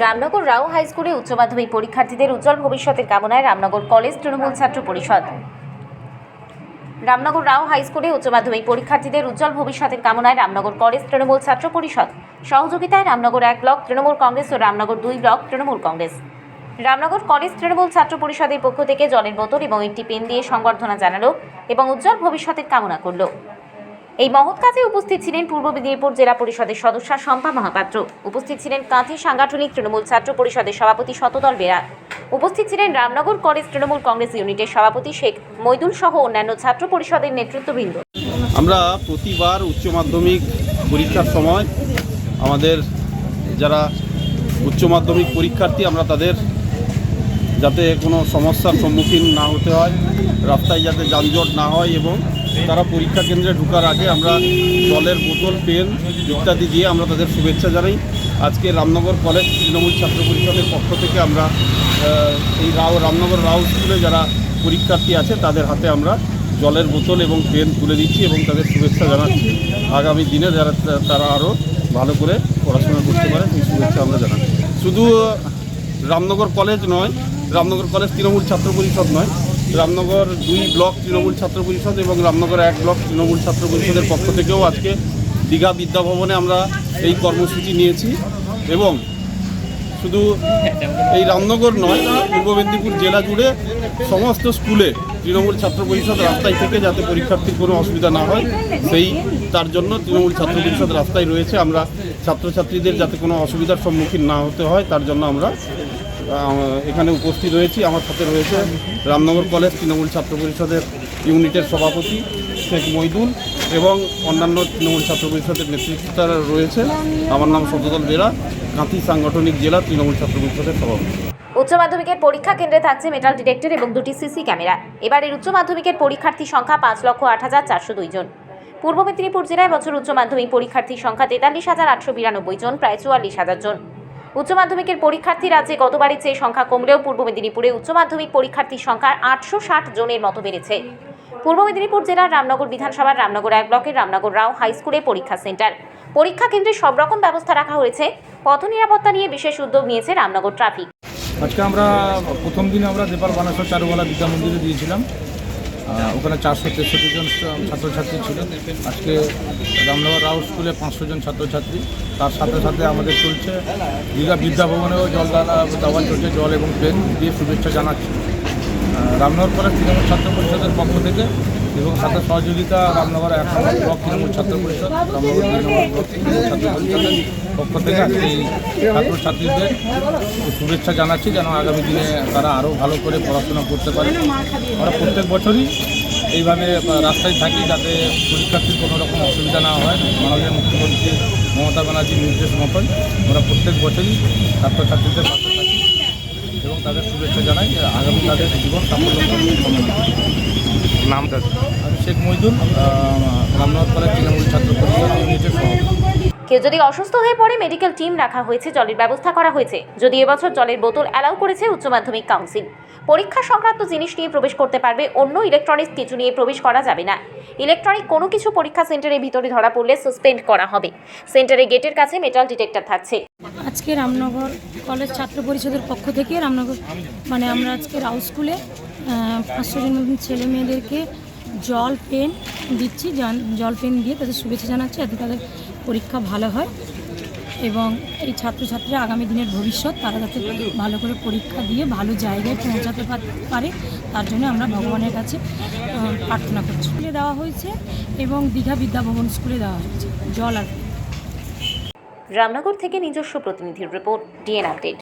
রামনগর রাও high স্কুলে উচ্চ মাধ্যমিক পরীক্ষার্থীদের উজ্জ্বল ভবিষ্যতের কামনায় রামনগর কলেজ তৃণমূল ছাত্র পরিষদ। রামনগর রাও হাই স্কুলে উচ্চ মাধ্যমিক পরীক্ষার্থীদের উজ্জ্বল ভবিষ্যতের কামনায় রামনগর কলেজ তৃণমূল ছাত্র পরিষদ সহযোগিতায় রামনগর 1 ব্লক তৃণমূল কংগ্রেস ও রামনগর 2 ব্লক তৃণমূল কংগ্রেস। রামনগর কলেজ তৃণমূল ছাত্র পরিষদের পক্ষ থেকে জলের বোতল এবং একটি পেন দিয়ে সংবর্ধনা জানালো এবং উজ্জ্বল ভবিষ্যতের কামনা করল। এই মহৎ কাজে উপস্থিত ছিলেন পূর্ব মেদিনীপুর জেলা পরিষদের সদস্য শম্পা মহাপাত্র, উপস্থিত ছিলেন কাঁথি সাংগঠনিক তৃণমূল ছাত্র পরিষদের সভাপতি শতদল বেরা, উপস্থিত ছিলেন রামনগর কলেজ তৃণমূল কংগ্রেস ইউনিটের সভাপতি শেখ মইদুল সহ অন্যান্য ছাত্র পরিষদের নেতৃত্ববৃন্দ। আমরা প্রতিবার উচ্চ মাধ্যমিক পরীক্ষার সময় আমাদের যারা উচ্চ মাধ্যমিক পরীক্ষার্থী আমরা তাদের যাতে কোনো সমস্যার সম্মুখীন না হতে হয়, রাস্তায় যাতে যানজট না হয় এবং তারা পরীক্ষা কেন্দ্রে ঢোকার আগে আমরা জলের বোতল, পেন ইত্যাদি দিয়ে আমরা তাদের শুভেচ্ছা জানাই। আজকে রামনগর কলেজ তৃণমূল ছাত্র পরিষদের পক্ষ থেকে আমরা এই রামনগর রাও স্কুলে যারা পরীক্ষার্থী আছে তাদের হাতে আমরা জলের বোতল এবং পেন তুলে দিচ্ছি এবং তাদের শুভেচ্ছা জানাচ্ছি। আগামী দিনে যারা তারা আরও ভালো করে পড়াশোনা করতে পারে সেই শুভেচ্ছা আমরা জানাচ্ছি। শুধু রামনগর কলেজ নয়, রামনগর কলেজ তৃণমূল ছাত্র পরিষদ নয়, রামনগর 2 ব্লক তৃণমূল ছাত্র পরিষদ এবং রামনগর 1 ব্লক তৃণমূল ছাত্র পরিষদের পক্ষ থেকেও আজকে দীঘা বিদ্যাভবনে আমরা এই কর্মসূচি নিয়েছি এবং শুধু এই রামনগর নয়, পূর্ব মেদিনীপুর জেলা জুড়ে সমস্ত স্কুলে তৃণমূল ছাত্র পরিষদ রাস্তায় থেকে যাতে পরীক্ষার্থীর কোনো অসুবিধা না হয় তার জন্য তৃণমূল ছাত্র পরিষদ রাস্তায় রয়েছে। আমরা ছাত্রছাত্রীদের যাতে কোনো অসুবিধার সম্মুখীন না হতে হয় তার জন্য আমরা এখানে উপস্থিত রয়েছি। আমার সাথে রয়েছে রামনগর কলেজ তৃণমূল ছাত্র পরিষদের ইউনিটের সভাপতি শেখ মইদুল এবং অন্যান্য তৃণমূল ছাত্র পরিষদের নেতৃত্বরা রয়েছে। আমার নাম শতদল বেরা, কাঁথি সাংগঠনিক জেলা তৃণমূল ছাত্র পরিষদের সভাপতি। উচ্চ মাধ্যমিকের পরীক্ষা কেন্দ্রে থাকছে মেটাল ডিটেক্টর এবং 2টি সিসি ক্যামেরা। এবারের উচ্চ মাধ্যমিকের পরীক্ষার্থী সংখ্যা 5,08,402 জন। পূর্ব মেদিনীপুর জেলায় বছর উচ্চ মাধ্যমিক পরীক্ষার্থীর সংখ্যা 43,892 জন, প্রায় 44,000 জন। উচ্চ মাধ্যমিকের পরীক্ষার্থী রাজ্যে গতবারের চেয়ে সংখ্যা কমলেও পূর্ব মেদিনীপুরে উচ্চ মাধ্যমিক পরীক্ষার্থীর সংখ্যা 860 জনের মতো বেড়েছে। পূর্ব মেদিনীপুর জেলার রামনগর বিধানসভার রামনগর 1 ব্লকের রামনগর রাও হাই স্কুলে পরীক্ষা সেন্টার। পরীক্ষা কেন্দ্রে সব রকম ব্যবস্থা রাখা হয়েছে। পথ নিরাপত্তা নিয়ে বিশেষ উদ্যোগ নিয়েছে রামনগর ট্রাফিক। আজকে আমরা প্রথম দিনে আমরা নেপাল বানাসর চারুবালা বিদ্যা মন্দিরে দিয়েছিলাম। ওখানে 463 জন ছাত্রছাত্রী ছিল। আজকে রামনগর রাও স্কুলে 500 জন ছাত্রছাত্রী। তার সাথে সাথে আমাদের চলছে দীঘা বিদ্যাভবনেও জল দেওয়া চলছে, জল এবং পেন দিয়ে শুভেচ্ছা জানাচ্ছি। রামনগর কলেজ তৃণমূল ছাত্র পরিষদের পক্ষ থেকে এবং সাথে সহযোগিতা রামনগর 1 নম্বর ব্লক তৃণমূল ছাত্র পরিষদ, রামনগর 2 নম্বর ব্লক তৃণমূল ছাত্র পরিষদের পক্ষ থেকে এই ছাত্রছাত্রীদের শুভেচ্ছা জানাচ্ছি যেন আগামী দিনে তারা আরও ভালো করে পড়াশোনা করতে পারে। আমরা প্রত্যেক বছরই এইভাবে রাস্তায় থাকি যাতে পরীক্ষার্থীর কোনো রকম অসুবিধা না হয়। মাননীয় মুখ্যমন্ত্রী মমতা ব্যানার্জির নির্দেশ মতন আমরা প্রত্যেক বছরই ছাত্রছাত্রীদের পাশে থাকি এবং তাদের শুভেচ্ছা জানাই। আগামী তাদের জীবন সাফল্য নামটা আমি শেখ মইদুল, রামনগর কলেজ তৃণমূল ছাত্র পরিষদ ইউনিটের সভাপতি। কেউ যদি অসুস্থ হয়ে পড়ে মেডিকেল টিম রাখা হয়েছে, জলের ব্যবস্থা করা হয়েছে। যদি এবছর জলের বোতল অ্যালাউ করেছে উচ্চ মাধ্যমিক কাউন্সিল। পরীক্ষা সংক্রান্ত জিনিস নিয়ে প্রবেশ করতে পারবে, অন্য ইলেকট্রনিক্স কিছু নিয়ে প্রবেশ করা যাবে না। ইলেকট্রনিক কোনো কিছু পরীক্ষা সেন্টারের ভিতরে ধরা পড়লে সাসপেন্ড করা হবে। সেন্টারের গেটের কাছে মেটাল ডিটেক্টর থাকছে। আজকে রামনগর কলেজ ছাত্র পরিষদের পক্ষ থেকে রামনগর আমরা আজকে রাও স্কুলে 500 জন মতন ছেলে মেয়েদেরকে জল পেন দিচ্ছি। জল পেন দিয়ে তাদের শুভেচ্ছা জানাচ্ছি যাতে তাদের পরীক্ষা ভালো হয় এবং এই ছাত্রছাত্রীরা আগামী দিনের ভবিষ্যৎ তারা যাতে ভালো করে পরীক্ষা দিয়ে ভালো জায়গায় পৌঁছাতে পারে তার জন্য আমরা ভগবানের কাছে প্রার্থনা করছি। স্কুলে দেওয়া হয়েছে এবং দীঘা বিদ্যাভবন স্কুলে দেওয়া হয়েছে জল আর। রামনগর থেকে নিজস্ব প্রতিনিধির রিপোর্ট, ডিএন আপডেট।